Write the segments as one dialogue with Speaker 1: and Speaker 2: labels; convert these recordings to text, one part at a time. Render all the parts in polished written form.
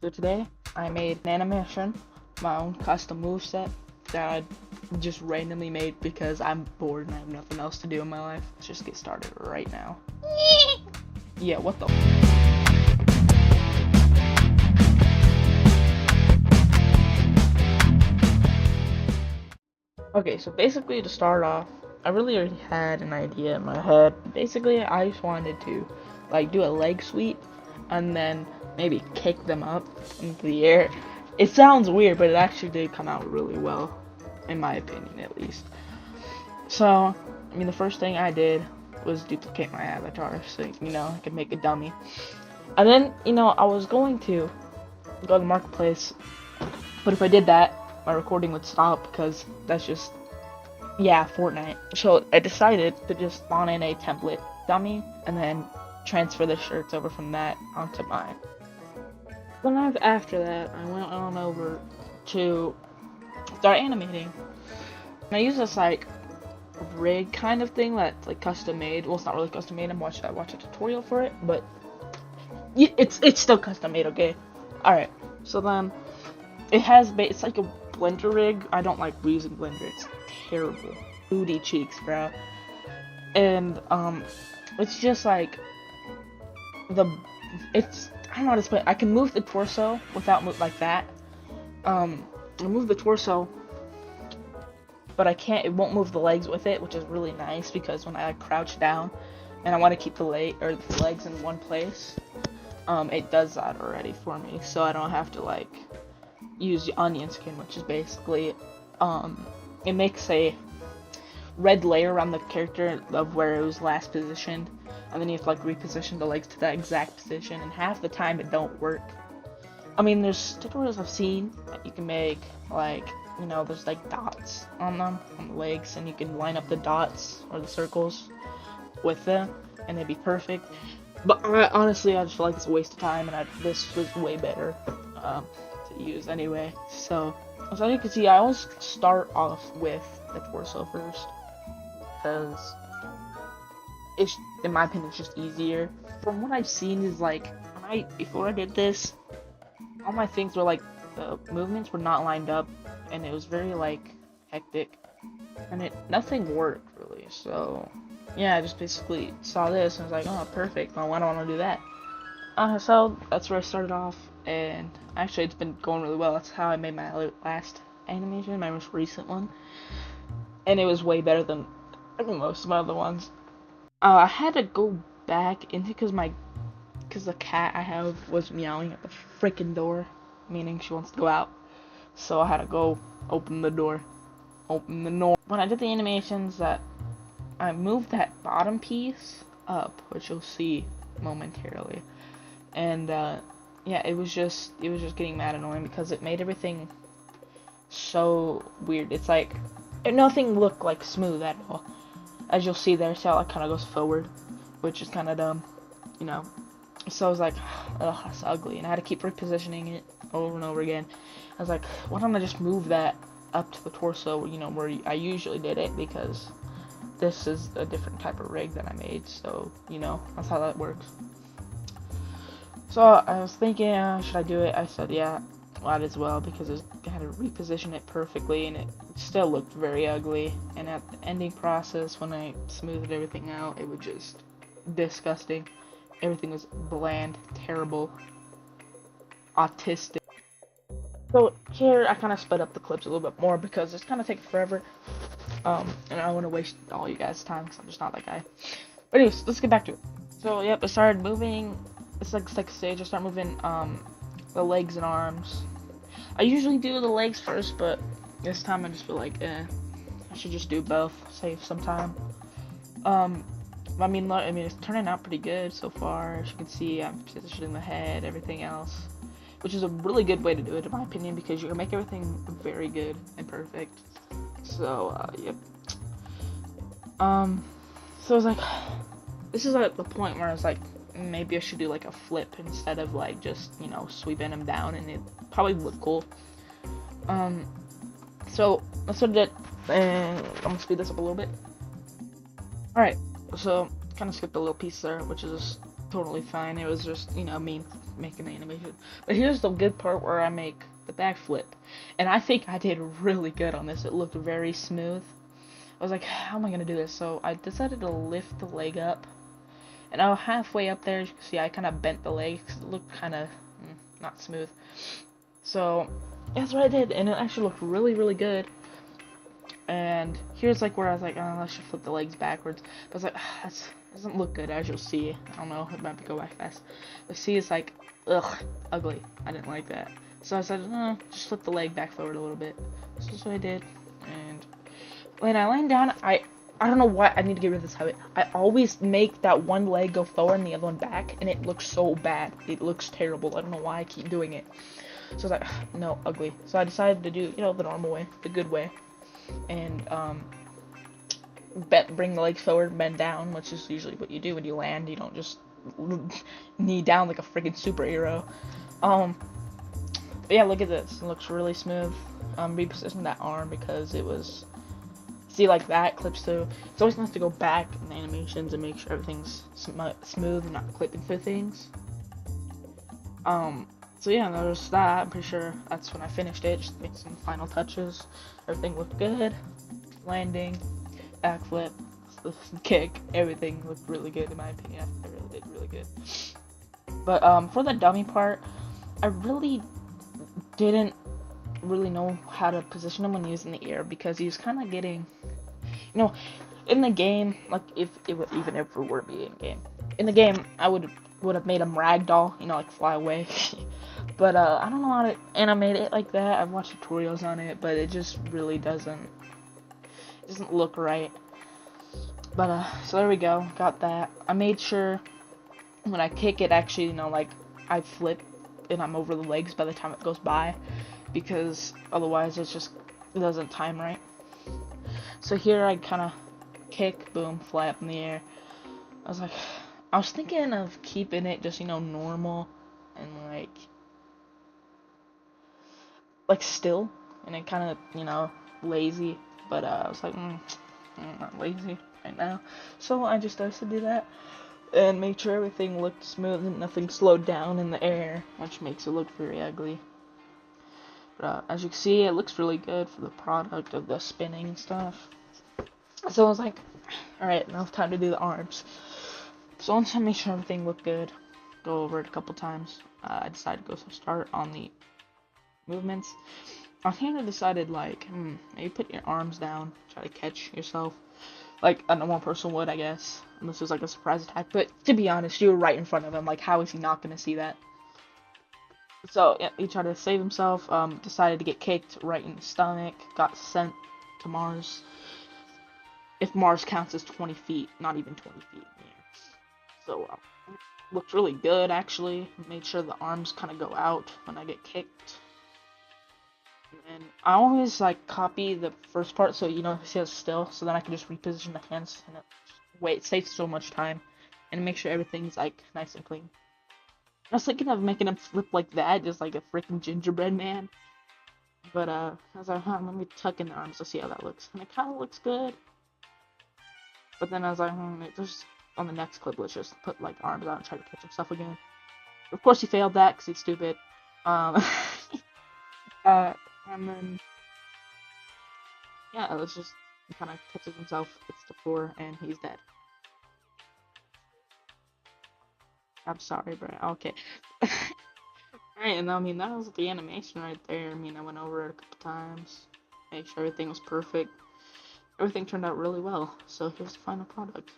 Speaker 1: So today I made an animation, my own custom moveset that I just randomly made because I'm bored and I have nothing else to do in my life. Let's just get started right now. Yeah, what the Okay, so basically to start off, I really already had an idea in my head. Basically, I just wanted to like do a leg sweep and then maybe kick them up into the air. It sounds weird, but it actually did come out really well, in my opinion at least. So, I mean, the first thing I did was duplicate my avatar so, I could make a dummy. And then, I was going to go to the marketplace, but if I did that, my recording would stop because that's just, yeah, Fortnite. So I decided to just spawn in a template dummy and then transfer the shirts over from that onto mine. Then after that, I went on over to start animating. And I use this like rig kind of thing that's like custom made. Well, it's not really custom made. I watched a tutorial for it, but it's still custom made. Okay. All right. So then it's like a blender rig. I don't like using blender. It's terrible. Booty cheeks, bro. And it's just like I don't know how to explain it. I can move the torso without like that. I move the torso, but it won't move the legs with it, which is really nice because when I crouch down and I want to keep the legs in one place, it does that already for me, so I don't have to like use the onion skin, which is basically it makes a red layer around the character of where it was last positioned, and then you have to like reposition the legs to that exact position, and half the time it don't work. I mean, there's tutorials I've seen that you can make like, there's like dots on them, on the legs, and you can line up the dots or the circles with them, and it'd be perfect. But honestly, I just feel like it's a waste of time, and this was way better to use anyway. So as you can see, I always start off with the torso first, because it's, in my opinion, it's just easier. From what I've seen is like, before I did this, all my things were like, the movements were not lined up, and it was very like hectic, and nothing worked really. So yeah, I just basically saw this and was like, oh, perfect. Well, why don't I want to do that? So that's where I started off, and actually it's been going really well. That's how I made my last animation, my most recent one, and it was way better than most of my other ones. I had to go back into because the cat I have was meowing at the freaking door, meaning she wants to go out. So I had to go open the door. When I did the animations, that I moved that bottom piece up, which you'll see momentarily, and yeah, it was just getting mad annoying because it made everything so weird. It's like nothing looked like smooth at all. As you'll see there, see how it kind of goes forward, which is kind of dumb, So I was like, ugh, that's ugly, and I had to keep repositioning it over and over again. I was like, why don't I just move that up to the torso, where I usually did it, because this is a different type of rig that I made, so, that's how that works. So I was thinking, should I do it? I said, yeah, might as well, because I had to reposition it perfectly, and it still looked very ugly. And at the ending process, when I smoothed everything out, it was just disgusting. Everything was bland, terrible, autistic. So here, I kind of sped up the clips a little bit more because it's kind of taking forever. And I don't want to waste all you guys' time because I'm just not that guy. But anyways, let's get back to it. So yep, I started moving. It's like stage. I start moving the legs and arms. I usually do the legs first, but this time I just feel like I should just do both. Save some time. I mean, it's turning out pretty good so far. As you can see, I'm positioning the head, everything else, which is a really good way to do it, in my opinion, because you can make everything very good and perfect. So, yep. So I was like, this is at the point where I was like, maybe I should do like a flip instead of like just, sweeping them down, and it probably would look cool. So that's what I did, and I'm gonna speed this up a little bit. Alright, so kind of skipped a little piece there, which is totally fine. It was just, me making the animation. But here's the good part where I make the backflip. And I think I did really good on this. It looked very smooth. I was like, how am I going to do this? So I decided to lift the leg up. And I was halfway up there. As you can see, I kind of bent the leg because it looked kind of not smooth. So that's what I did. And it actually looked really, really good. And here's like where I was like, oh, I should flip the legs backwards. But I was like, that doesn't look good, as you'll see. I don't know, it might go back fast. But see, it's like, ugh, ugly. I didn't like that. So I said, just flip the leg back forward a little bit. So that's what I did. And when I land down, I don't know why I need to get rid of this habit. I always make that one leg go forward and the other one back, and it looks so bad. It looks terrible. I don't know why I keep doing it. So I was like, no, ugly. So I decided to do, the normal way, the good way. And bring the legs forward, bend down, which is usually what you do when you land. You don't just knee down like a freaking superhero. But yeah, look at this. It looks really smooth. Repositioned that arm because it was, see, like that clips through. It's always nice to go back in the animations and make sure everything's smooth and not clipping through things. So yeah, there's that. I'm pretty sure that's when I finished it. Just made some final touches. Everything looked good. Landing, backflip, kick, everything looked really good in my opinion. I really did really good. But for the dummy part, I really didn't really know how to position him when he was in the air because he was kind of getting, in the game, like if it were, even if it were be in game, in the game I would have made him ragdoll, like fly away. But I don't know how to animate it like that. I've watched tutorials on it, but it just really doesn't look right. But so there we go, got that. I made sure when I kick it, actually, like I flip and I'm over the legs by the time it goes by, because otherwise it doesn't time right. So here I kind of kick, boom, fly up in the air. I was thinking of keeping it just normal and like still, and then kind of lazy, but I was like, I'm not lazy right now, so I just started to do that and make sure everything looked smooth and nothing slowed down in the air, which makes it look very ugly. But as you can see, it looks really good for the product of the spinning stuff. So I was like, alright, now it's time to do the arms. So once I made sure everything looked good, go over it a couple times, I decided to go start on the movements. On here I decided, maybe put your arms down, try to catch yourself, like a normal person would, I guess, unless it was like a surprise attack. But to be honest, you were right in front of him, like how is he not going to see that? So yeah, he tried to save himself, decided to get kicked right in the stomach, got sent to Mars. If Mars counts as 20 feet, not even 20 feet in the air. So, looked really good, actually. Made sure the arms kind of go out when I get kicked. And I always, copy the first part so, it says still, so then I can just reposition the hands, and it saves so much time, and make sure everything's, nice and clean. I was thinking of making him flip like that, just like a freaking gingerbread man. But, I was like, let me tuck in the arms to see how that looks. And it kind of looks good. But then I was like, just on the next clip, let's just put, arms out and try to catch himself again. Of course, he failed that, because he's stupid. And then, yeah, let's just, he kind of catches himself, gets to 4, and he's dead. I'm sorry, bro. Okay. Alright, and that was the animation right there. I went over it a couple times, made sure everything was perfect. Everything turned out really well, so here's the final product.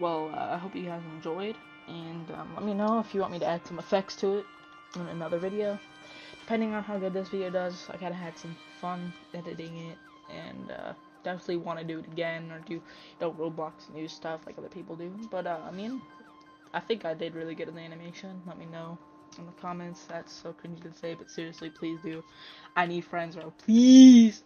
Speaker 1: Well, I hope you guys enjoyed, and let me know if you want me to add some effects to it in another video. Depending on how good this video does, I kind of had some fun editing it, and definitely want to do it again, or do Roblox new stuff like other people do. But I think I did really good in the animation. Let me know in the comments. That's so cringy to say, but seriously, please do. I need friends, bro. Please.